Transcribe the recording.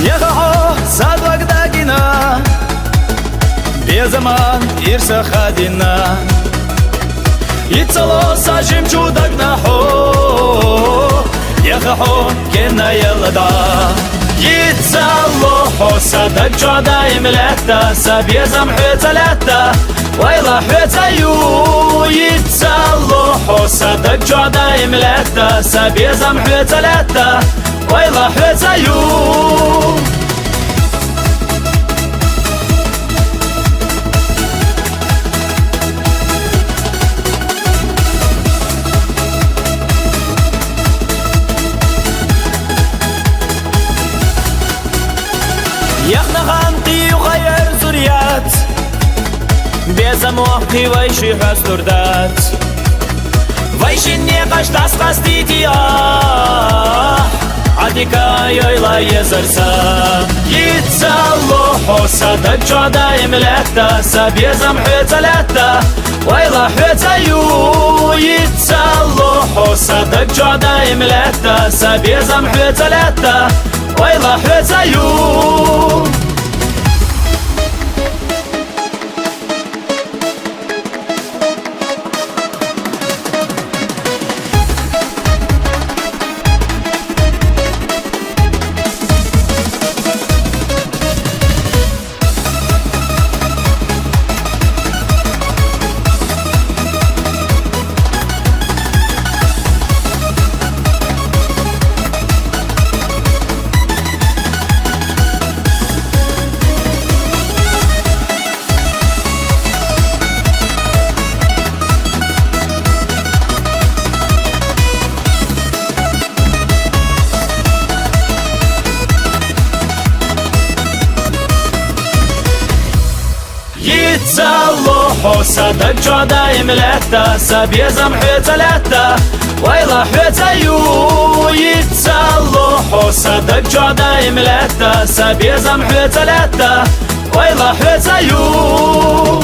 يقع صدق داقنا بزمان إرسا خادنا يتصلو ساجم جودقنا حو يقعو كنا يلدا يتصلو صدق جودا يملتا سبيزم حوتلتا ويلا حوتيو يتصلو صدق جودا يملتا سبيزم حوتلتا ويلا حوتيو يخنا خانقي وغير زريات بيزم وقتي ويشي حسردات ويشي نيقاش تسقستي عديكا يلا يزرسا يتصلو صدق جودا يملتا سبيزم حوتلتا ويلا حوتيو يتصلو صدق جودا يملتا سبيزم حوتلتا ويلا حوتيو يتصلو صدق جودا يملتا سبيزم حوتلتا ويلا حوتيو يتصلو صدق جودا يملتا سبيزم حوتلتا ويلا حوتيو